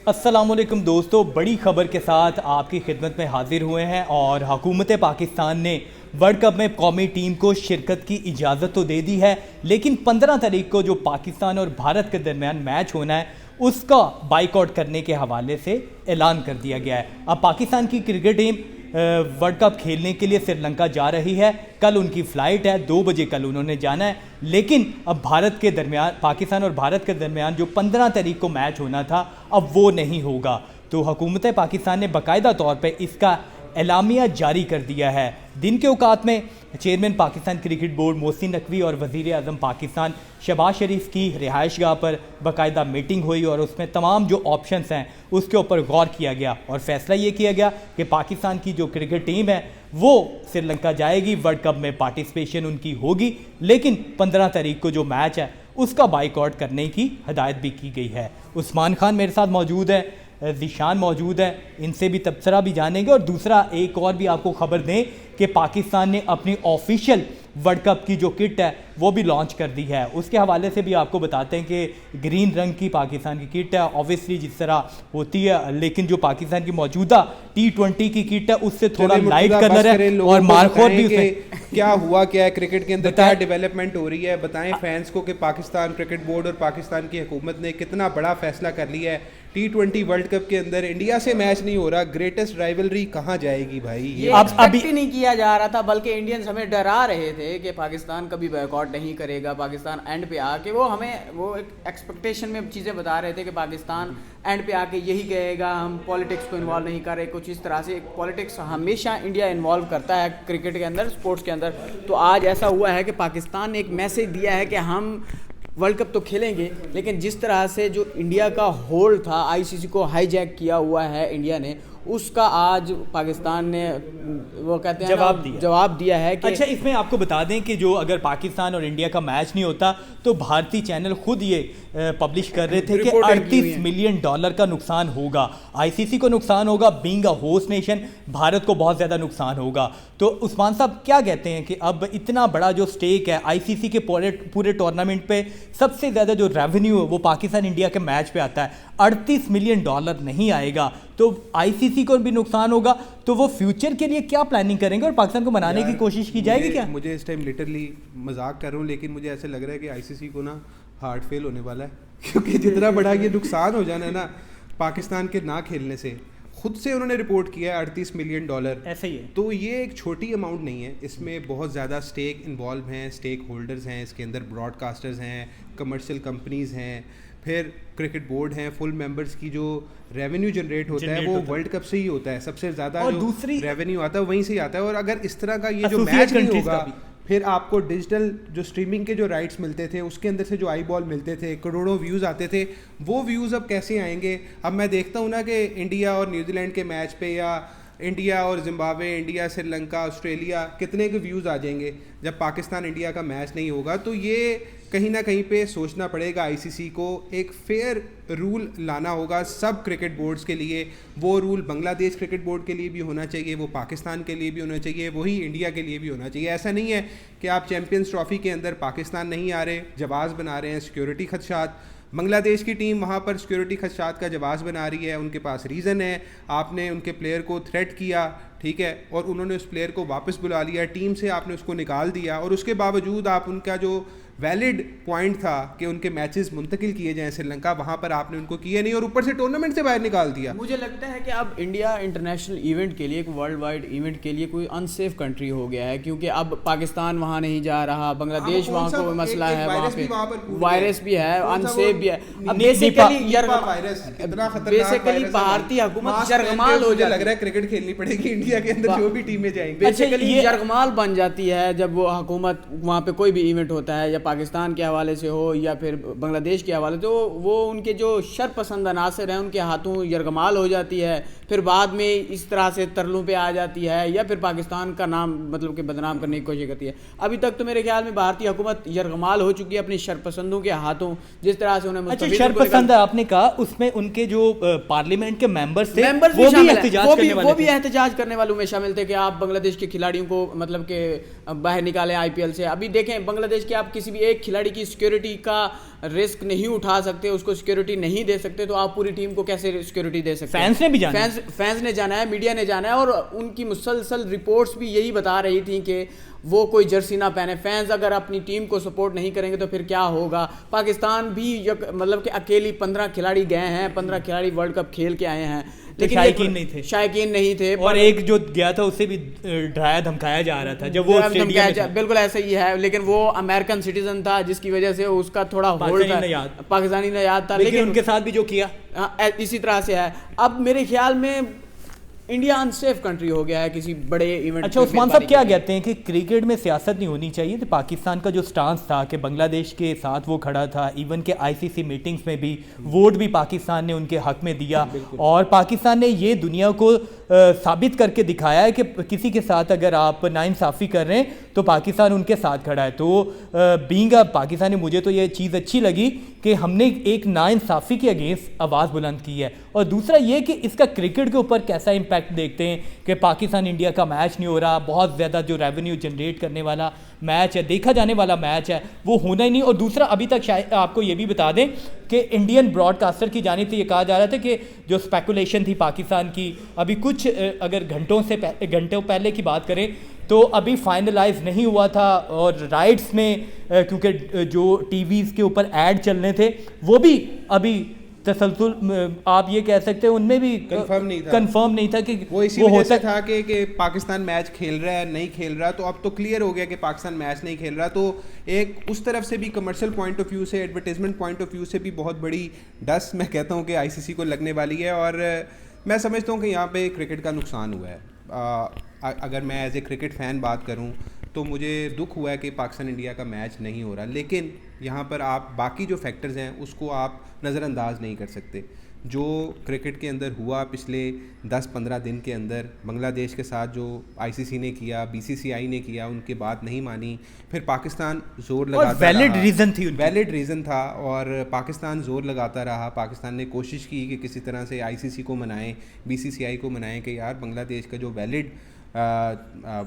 السلام علیکم دوستو، بڑی خبر کے ساتھ آپ کی خدمت میں حاضر ہوئے ہیں اور حکومت پاکستان نے ورلڈ کپ میں قومی ٹیم کو شرکت کی اجازت تو دے دی ہے، لیکن 15 تاریخ کو جو پاکستان اور بھارت کے درمیان میچ ہونا ہے اس کا بائیکاٹ کرنے کے حوالے سے اعلان کر دیا گیا ہے۔ اب پاکستان کی کرکٹ ٹیم ورلڈ کپ کھیلنے کے لیے سری لنکا جا رہی ہے، کل ان کی فلائٹ ہے، 2 بجے کل انہوں نے جانا ہے، لیکن اب پاکستان اور بھارت کے درمیان جو 15 تاریخ کو میچ ہونا تھا اب وہ نہیں ہوگا۔ تو حکومت پاکستان نے باقاعدہ طور پہ اس کا اعلامیہ جاری کر دیا ہے۔ دن کے اوقات میں chairman Pakistan cricket board Mohsin Naqvi اور وزیر اعظم پاکستان شہباز شریف کی رہائش گاہ پر باقاعدہ میٹنگ ہوئی اور اس میں تمام جو آپشنز ہیں اس کے اوپر غور کیا گیا اور فیصلہ یہ کیا گیا کہ پاکستان کی جو کرکٹ ٹیم ہے وہ سری لنکا جائے گی، ورلڈ کپ میں پارٹیسپیشن ان کی ہوگی، لیکن 15 تاریخ کو جو میچ ہے اس کا بائیکاٹ کرنے کی ہدایت بھی کی گئی ہے۔ عثمان خان میرے ساتھ موجود ہے، ذیشان موجود ہے، ان سے بھی تبصرہ بھی جانیں گے، اور دوسرا ایک اور بھی آپ کو خبر دیں کہ پاکستان نے اپنی آفیشیل ورلڈ کپ کی جو کٹ ہے وہ بھی لانچ کر دی ہے۔ اس کے حوالے سے بھی آپ کو بتاتے ہیں کہ گرین رنگ کی پاکستان کی کٹ ہے، اوبویسلی جس طرح ہوتی ہے، لیکن جو پاکستان کی موجودہ T20 کی کٹ ہے اس سے تھوڑا لائٹ کلر ہے اور مارکور بھی کیا ہوا کیا ہے کرکٹ کے اندر، کیا ڈیولپمنٹ ہو رہی ہے، بتائیں فینس کو کہ پاکستان کرکٹ بورڈ اور پاکستان کی حکومت نے کتنا بڑا فیصلہ کر لیا ہے۔ T20 ورلڈ کپ کے اندر انڈیا سے میچ نہیں ہو رہا، گریٹسٹ رائیولری کہاں جائے گی بھائی؟ یہ ایکسپیکٹ ہی نہیں کیا جا رہا تھا، بلکہ انڈینز ہمیں ڈرا رہے تھے کہ پاکستان کبھی بائیکاٹ نہیں کرے گا، پاکستان اینڈ پہ آ کے وہ ایک ایکسپیکٹیشن میں چیزیں بتا رہے تھے کہ پاکستان اینڈ پہ آ کے یہی کہے گا ہم پالیٹکس کو انوالو نہیں کر رہے، کچھ اس طرح سے۔ پالیٹکس ہمیشہ انڈیا انوالو کرتا ہے کرکٹ کے اندر، اسپورٹس کے اندر، تو آج ایسا ہوا ہے کہ پاکستان نے ایک میسج دیا ہے کہ ہم ورلڈ کپ تو کھیلیں گے، لیکن جس طرح سے جو انڈیا کا ہولڈ تھا ICC کو ہائی جیک کیا ہوا ہے انڈیا نے، اس کا آج پاکستان نے وہ کہتے ہیں جواب دیا ہے کہ اچھا، اس میں آپ کو بتا دیں کہ جو اگر پاکستان اور انڈیا کا میچ نہیں ہوتا تو بھارتی چینل خود یہ پبلش کر رہے تھے کہ $38 ملین کا نقصان ہوگا، ICC کو نقصان ہوگا، being a host nation Bharat کو بہت زیادہ نقصان ہوگا۔ تو عثمان صاحب کیا کہتے ہیں کہ اب اتنا بڑا جو سٹیک ہے ICC کے پورے ٹورنامنٹ پہ سب سے زیادہ جو ریونیو ہے وہ پاکستان انڈیا کے میچ پہ آتا ہے، $38 ملین نہیں آئے گا تو ICC کو بھی نقصان ہوگا، تو وہ فیوچر کے لیے کیا پلاننگ کریں گے اور پاکستان کو منانے کی کوشش کی جائے گی کیا؟ مجھے اس ٹائم لٹرلی مذاق کر رہا ہوں، لیکن مجھے ایسے لگ رہا ہے کہ ICC کو نا ہارٹ فیل ہونے والا ہے، کیونکہ جتنا بڑا یہ نقصان ہو جانا ہے نا پاکستان کے نہ کھیلنے سے، خود سے انہوں نے رپورٹ کیا ہے $38 ملین، ایسے ہی ہے، تو یہ ایک چھوٹی اماؤنٹ نہیں ہے، اس میں بہت زیادہ اسٹیک انوالو ہیں، اسٹیک ہولڈرز ہیں، اس کے اندر براڈ کاسٹرز ہیں، کمرشل کمپنیز ہیں، پھر کرکٹ بورڈ ہیں، فل ممبرز کی جو ریونیو جنریٹ ہوتا ہے وہ ورلڈ کپ سے ہی ہوتا ہے، سب سے زیادہ جو ریونیو آتا ہے وہیں سے ہی آتا ہے، اور اگر اس طرح کا یہ جو میچ نہیں ہوگا پھر آپ کو ڈیجیٹل جو اسٹریمنگ کے جو رائٹس ملتے تھے اس کے اندر سے جو آئی بال ملتے تھے، کروڑوں ویوز آتے تھے، وہ ویوز اب کیسے آئیں گے؟ اب میں دیکھتا ہوں نا کہ انڈیا اور نیوزی لینڈ کے میچ پہ یا انڈیا اور Zimbabwe, India Sri Lanka, Australia, کتنے کے ویوز آ جائیں گے جب پاکستان انڈیا کا میچ نہیں ہوگا۔ تو یہ کہیں نہ کہیں پہ سوچنا پڑے گا ICC کو، ایک فیئر رول لانا ہوگا سب کرکٹ بورڈز کے لیے، وہ رول بنگلہ دیش کرکٹ بورڈ کے لیے بھی ہونا چاہیے، وہ پاکستان کے لیے بھی ہونا چاہیے، وہی انڈیا کے لیے بھی ہونا چاہیے۔ ایسا نہیں ہے کہ آپ چیمپئنز ٹرافی کے اندر پاکستان نہیں آ رہے، جواز بنا رہے ہیں سیکیورٹی خدشات، بنگلہ دیش کی ٹیم وہاں پر سیکیورٹی خدشات کا جواز بنا رہی ہے، ان کے پاس ریزن ہے، آپ نے ان کے پلیئر کو تھریٹ کیا، ٹھیک ہے، اور انہوں نے اس پلیئر کو واپس بلا لیا، ٹیم سے آپ نے اس کو نکال دیا، اور اس کے باوجود آپ ان کا جو ویلڈ پوائنٹ تھا کہ ان کے میچز منتقل کیے جائیں سری لنکا، وہاں پر آپ نے ان کو کیے نہیں اور اوپر سے ٹورنامنٹ سے باہر نکال دیا۔ مجھے لگتا ہے کہ اب انڈیا انٹرنیشنل ایونٹ کے لیے، ایک ورلڈ وائڈ ایونٹ کے لیے کوئی انسیف کنٹری ہو گیا ہے، کیونکہ اب پاکستان وہاں نہیں جا رہا، بنگلہ دیش وہاں کو مسئلہ ہے، وہاں پہ وائرس بھی ہے، انسیف بھی ہے، بیسیکلی بھارتی حکومت یرغمال ہو جائے، لگ رہا ہے کرکٹ کھیلنی پڑے گی انڈیا کے اندر جو بھی ٹیمیں جائیں گی، بیسیکلی یرغمال بن جاتی ہے جب وہ حکومت وہاں پہ کوئی بھی ایونٹ ہوتا ہے، یا پاکستان کے حوالے سے ہو یا پھر بنگلہ دیش کے حوالے سے، تو وہ ان کے جو شر پسند عناصر ہیں ان کے ہاتھوں یرغمال ہو جاتی ہے، پھر بعد میں اس طرح سے ترلوں پہ آ جاتی ہے، یا پھر پاکستان کا نام مطلب کہ بدنام کرنے کی کوشش کرتی ہے۔ ابھی تک تو میرے خیال میں بھارتی حکومت یرغمال ہو چکی ہے اپنی شر پسندوں کے ہاتھوں، جس طرح سے انہیں اچھا شر پسند آپ نے کہا، اس میں ان کے جو پارلیمنٹ کے ممبرز تھے وہ بھی احتجاج کرنے والے میں شامل تھے کہ آپ بنگلہ دیش کے کھلاڑیوں کو مطلب کہ باہر نکالیں IPL سے. ابھی دیکھیں بنگلہ دیش کے آپ کسی بھی ایک کھلاڑی کی سیکیورٹی کا رسک نہیں اٹھا سکتے, اس کو سیکیورٹی نہیں دے سکتے, تو آپ پوری ٹیم کو کیسے سیکیورٹی دے سکتے ہیں؟ فینس نے بھی جانا, فینس نے جانا ہے, میڈیا نے جانا ہے, اور ان کی مسلسل رپورٹس بھی یہی بتا رہی تھیں کہ وہ کوئی جرسی نہ پہنے. فینس اگر اپنی ٹیم کو سپورٹ نہیں کریں گے تو پھر کیا ہوگا؟ پاکستان بھی مطلب کہ اکیلی 15 کھلاڑی گئے ہیں, 15 کھلاڑی ورلڈ کپ کھیل کے آئے ہیں, لیکن شائقین نہیں تھے, اور ایک جو گیا تھا اسے بھی ڈرایا دھمکایا جا رہا تھا جب وہ بالکل ایسا ہی ہے, لیکن وہ امریکن سٹیزن تھا جس کی وجہ سے اس کا تھوڑا ہولڈ تھا, پاکستانی نے یاد تھا, لیکن ان کے ساتھ بھی جو کیا اسی طرح سے ہے. اب میرے خیال میں انڈیا انسیف کنٹری ہو گیا ہے کسی بڑے ایونٹ. اچھا عثمان صاحب کیا کہتے ہیں کہ کرکٹ میں سیاست نہیں ہونی چاہیے؟ تو پاکستان کا جو سٹانس تھا کہ بنگلہ دیش کے ساتھ وہ کھڑا تھا, ایون کہ ICC میٹنگز میں بھی ووٹ بھی پاکستان نے ان کے حق میں دیا, اور پاکستان نے یہ دنیا کو ثابت کر کے دکھایا ہے کہ کسی کے ساتھ اگر آپ ناانصافی کر رہے ہیں تو پاکستان ان کے ساتھ کھڑا ہے. تو بینگ اے پاکستانی مجھے تو یہ چیز اچھی لگی کہ ہم نے ایک ناانصافی کے اگینسٹ آواز بلند کی ہے. اور دوسرا یہ کہ اس کا کرکٹ کے اوپر کیسا امپیکٹ دیکھتے ہیں کہ پاکستان انڈیا کا میچ نہیں ہو رہا, بہت زیادہ جو ریونیو جنریٹ کرنے والا میچ ہے, دیکھا جانے والا میچ ہے, وہ ہونا ہی نہیں. اور دوسرا ابھی تک شاید آپ کو یہ بھی بتا دیں کہ انڈین براڈ کاسٹر کی جانب سے یہ کہا جا رہا تھا کہ جو اسپیکولیشن تھی پاکستان کی, ابھی کچھ اگر گھنٹوں پہلے کی بات کریں تو ابھی فائنلائز نہیں ہوا تھا, اور رائٹس میں کیونکہ جو ٹی ویز کے اوپر ایڈ چلنے تھے وہ بھی ابھی تسلسل آپ یہ کہہ سکتے ہیں ان میں بھی کنفرم نہیں تھا کہ وہ اسی وجہ سے تھا کہ پاکستان میچ کھیل رہا ہے نہیں کھیل رہا. تو اب تو کلیئر ہو گیا کہ پاکستان میچ نہیں کھیل رہا. تو ایک اس طرف سے بھی کمرشل پوائنٹ آف ویو سے, ایڈورٹیزمنٹ پوائنٹ آف ویو سے بھی بہت بڑی ڈسٹ میں کہتا ہوں کہ ICC کو لگنے والی ہے. اور میں سمجھتا ہوں کہ یہاں پہ کرکٹ کا نقصان ہوا ہے. اگر میں ایز اے کرکٹ فین بات کروں تو مجھے دکھ ہوا ہے کہ پاکستان انڈیا کا میچ نہیں ہو رہا, لیکن یہاں پر آپ باقی جو فیکٹرز ہیں اس کو آپ نظر انداز نہیں کر سکتے. جو کرکٹ کے اندر ہوا پچھلے 10-15 دن کے اندر, بنگلہ دیش کے ساتھ جو ICC نے کیا, BCCI نے کیا, ان کی بات نہیں مانی, پھر پاکستان زور لگاتا رہا, ویلڈ ریزن تھا, اور پاکستان زور لگاتا رہا. پاکستان نے کوشش کی کہ کسی طرح سے ICC کو منائیں, BCCI کو منائیں کہ یار بنگلہ دیش کا جو ویلڈ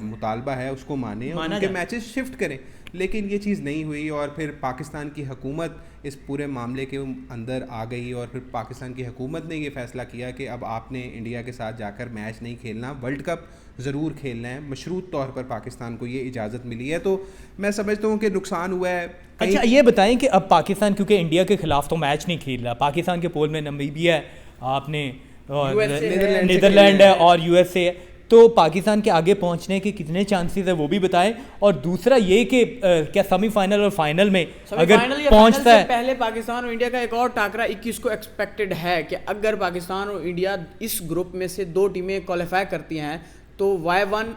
مطالبہ ہے اس کو مانیں اور ان کے میچز شفٹ کریں, لیکن یہ چیز نہیں ہوئی. اور پھر پاکستان کی حکومت اس پورے معاملے کے اندر آ گئی, اور پھر پاکستان کی حکومت نے یہ فیصلہ کیا کہ اب آپ نے انڈیا کے ساتھ جا کر میچ نہیں کھیلنا, ورلڈ کپ ضرور کھیلنا ہے. مشروط طور پر پاکستان کو یہ اجازت ملی ہے. تو میں سمجھتا ہوں کہ نقصان ہوا ہے. اچھا یہ بتائیں کہ اب پاکستان کیونکہ انڈیا کے خلاف تو میچ نہیں کھیل رہا, پاکستان کے پول میں نمیبیا ہے, آپ نے نیدرلینڈ ہے اور USA ہے, تو پاکستان کے آگے پہنچنے کے کتنے چانسز ہیں وہ بھی بتائیں. اور دوسرا یہ کہ کیا سیمی فائنل اور فائنل میں اگر پہنچتا ہے, پہلے پاکستان اور انڈیا کا ایک اور ٹاکرا 21 کو ایکسپیکٹڈ ہے کہ اگر پاکستان اور انڈیا اس گروپ میں سے 2 ٹیمیں کوالیفائی کرتی ہیں تو Y1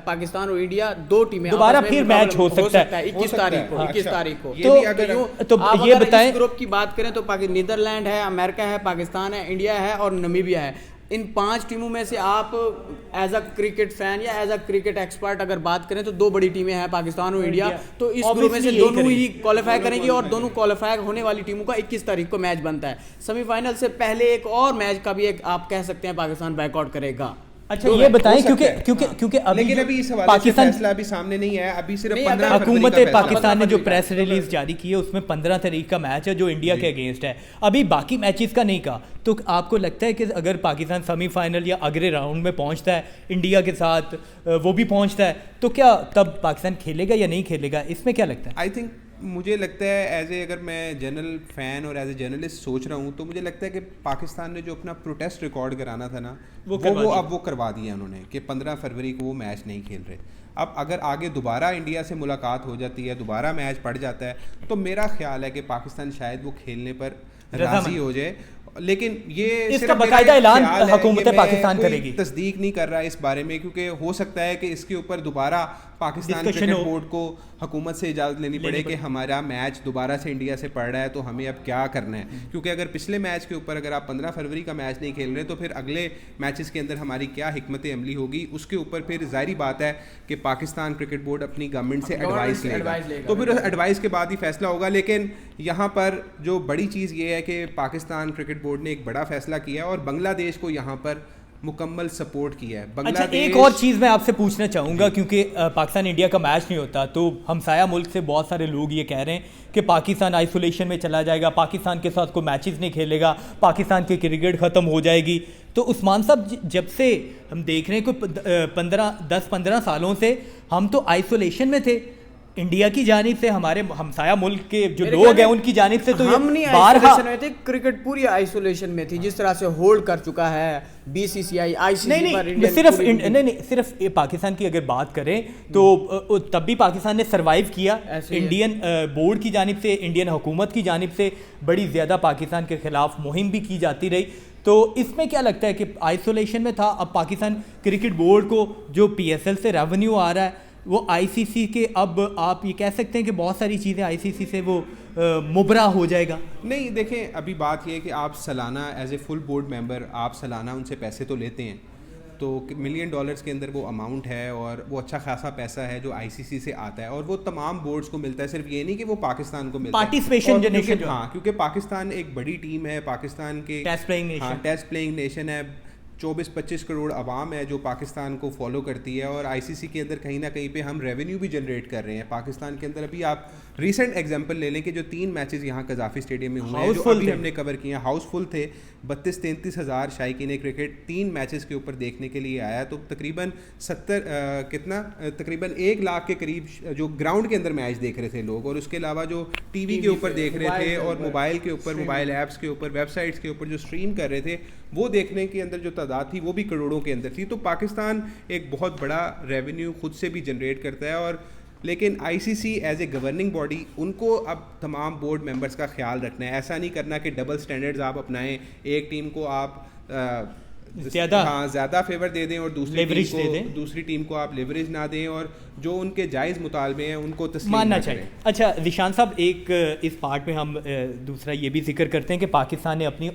پاکستان اور انڈیا 2 ٹیمیں دوبارہ پھر میچ ہو سکتا ہے 21 تاریخ کو. تو یہ بتائیں اس گروپ کی بات کریں تو نیدرلینڈ ہے, امریکہ ہے, پاکستان ہے, انڈیا ہے اور نمیبیا ہے. ان 5 ٹیموں میں سے آپ ایز اے کرکٹ فین یا ایز اے کرکٹ ایکسپرٹ اگر بات کریں تو 2 بڑی ٹیمیں ہیں پاکستان اور انڈیا, تو اس گروپ میں سے دونوں ہی کوالیفائی کریں گی, اور دونوں کوالیفائی ہونے والی ٹیموں کا 21 تاریخ کو میچ بنتا ہے. سیمی فائنل سے پہلے ایک اور میچ کا بھی ایک آپ کہہ سکتے ہیں پاکستان بائیک آؤٹ کرے گا. اچھا یہ بتائیں کیونکہ لیکن ابھی اس حوالے سے فیصلہ ابھی سامنے نہیں ہے, ابھی صرف 15 حکومت پاکستان نے جو پریس ریلیز جاری کی ہے اس میں 15 تاریخ کا میچ ہے جو انڈیا کے اگینسٹ ہے, ابھی باقی میچز کا نہیں کہا. تو آپ کو لگتا ہے کہ اگر پاکستان سیمی فائنل یا اگلے راؤنڈ میں پہنچتا ہے انڈیا کے ساتھ, وہ بھی پہنچتا ہے, تو کیا تب پاکستان کھیلے گا یا نہیں کھیلے گا؟ اس میں کیا لگتا ہے؟ آئی تھنک مجھے لگتا ہے ایز اے اگر میں جنرل فین اور ایز اے جرنلسٹ سوچ رہا ہوں تو مجھے لگتا ہے کہ پاکستان نے جو اپنا پروٹیسٹ ریکارڈ کرانا تھا نا وہ کروا دیا انہوں نے کہ 15 فروری کو وہ میچ نہیں کھیل رہے. اب اگر آگے دوبارہ انڈیا سے ملاقات ہو جاتی ہے, دوبارہ میچ پڑ جاتا ہے, تو میرا خیال ہے کہ پاکستان شاید وہ کھیلنے پر راضی ہو جائے. لیکن یہ اس کا باقاعدہ اعلان حکومت پاکستان کرے گی, تصدیق نہیں کر رہا اس بارے میں, کیونکہ ہو سکتا ہے کہ اس کے اوپر دوبارہ پاکستان کرکٹ بورڈ کو حکومت سے اجازت لینی پڑے کہ ہمارا میچ دوبارہ سے انڈیا سے پڑ رہا ہے تو ہمیں اب کیا کرنا ہے. کیونکہ اگر پچھلے میچ کے اوپر اگر آپ 15 فروری کا میچ نہیں کھیل رہے تو پھر اگلے میچز کے اندر ہماری کیا حکمت عملی ہوگی, اس کے اوپر پھر ظاہری بات ہے کہ پاکستان کرکٹ بورڈ اپنی گورنمنٹ سے ایڈوائس لے گا, تو پھر ایڈوائس کے بعد ہی فیصلہ ہوگا. لیکن یہاں پر جو بڑی چیز یہ ہے کہ پاکستان کرکٹ بورڈ نے ایک بڑا فیصلہ کیا اور بنگلہ دیش کو یہاں پر مکمل سپورٹ کیا ہے. اچھا ایک اور چیز میں آپ سے پوچھنا چاہوں گا, کیونکہ پاکستان انڈیا کا میچ نہیں ہوتا تو ہمسایہ ملک سے بہت سارے لوگ یہ کہہ رہے ہیں کہ پاکستان آئسولیشن میں چلا جائے گا, پاکستان کے ساتھ کوئی میچز نہیں کھیلے گا, پاکستان کی کرکٹ ختم ہو جائے گی. تو عثمان صاحب جب سے ہم دیکھ رہے ہیں کہ 10-15 سالوں سے ہم تو آئسولیشن میں تھے انڈیا کی جانب سے, ہمارے ہمسایہ ملک کے جو لوگ ہیں ان کی جانب سے, تو ہم نہیں آئسولیشن میں تھے, کرکٹ پوری آئسولیشن میں تھی جس طرح سے ہولڈ کر چکا ہے بی سی سی آئی, آئی سی سی پر. صرف پاکستان کی اگر بات کریں تو تب بھی پاکستان نے سروائیو کیا. انڈین بورڈ کی جانب سے, انڈین حکومت کی جانب سے بڑی زیادہ پاکستان کے خلاف مہم بھی کی جاتی رہی. تو اس میں کیا لگتا ہے کہ آئسولیشن میں تھا, اب پاکستان کرکٹ بورڈ کو جو پی ایس ایل سے ریونیو آ رہا ہے وہ آئی سی سی کے, اب آپ یہ کہہ سکتے ہیں کہ بہت ساری چیزیں آئی سی سی سے وہ مبرا ہو جائے گا؟ نہیں دیکھیں, ابھی بات یہ ہے کہ آپ سالانہ as a full board member آپ سالانہ ان سے پیسے تو لیتے ہیں, تو $1 ملین کے اندر وہ اماؤنٹ ہے اور وہ اچھا خاصا پیسہ ہے جو آئی سی سی سے آتا ہے, اور وہ تمام بورڈز کو ملتا ہے, صرف یہ نہیں کہ وہ پاکستان کو ملتا ہے پارٹیسپیشن جنریشن. ہاں, کیونکہ پاکستان ایک بڑی ٹیم ہے, پاکستان کے ٹیسٹ پلینگ نیشن ہے, 24-25 کروڑ عوام ہے جو پاکستان کو فالو کرتی ہے, اور آئی سی سی کے اندر کہیں نہ کہیں پہ ہم ریونیو بھی جنریٹ کر رہے ہیں پاکستان کے اندر. ابھی آپ ریسنٹ ایگزامپل لے لیں کہ جو 3 میچز یہاں قذافی اسٹیڈیم میں ہوئے ہیں جو ابھی ہم نے کور کیے ہیں, ہاؤس فل تھے, 32-33 ہزار شائقین کرکٹ 3 میچز کے اوپر دیکھنے کے لیے آیا. تو تقریباً 1 لاکھ کے قریب جو گراؤنڈ کے اندر میچ دیکھ رہے تھے لوگ, اور اس کے علاوہ جو ٹی وی کے اوپر دیکھ رہے تھے اور موبائل کے اوپر, موبائل ایپس کے اوپر, ویب سائٹس کے اوپر جو اسٹریم کر رہے تھے, وہ دیکھنے کے اندر جو تعداد تھی وہ بھی کروڑوں کے اندر تھی. تو پاکستان ایک بہت بڑا ریونیو خود سے بھی جنریٹ کرتا ہے, اور لیکن I C C as a governing body ان کو اب تمام بورڈ ممبرس کا خیال رکھنا ہے. ایسا نہیں کرنا کہ ڈبل سٹینڈرڈز آپ اپنائیں, ایک ٹیم کو آپ زیادہ فیور دے دیں اور دوسری ٹیم کو آپ لیوریج نہ دیں, اور جو ان کے جائز مطالبے ہیں ان کو تسلیم ماننا چاہیے. اچھا ذیشان صاحب, ایک اس پارٹ میں ہم دوسرا یہ بھی ذکر کرتے ہیں کہ پاکستان نے اپنی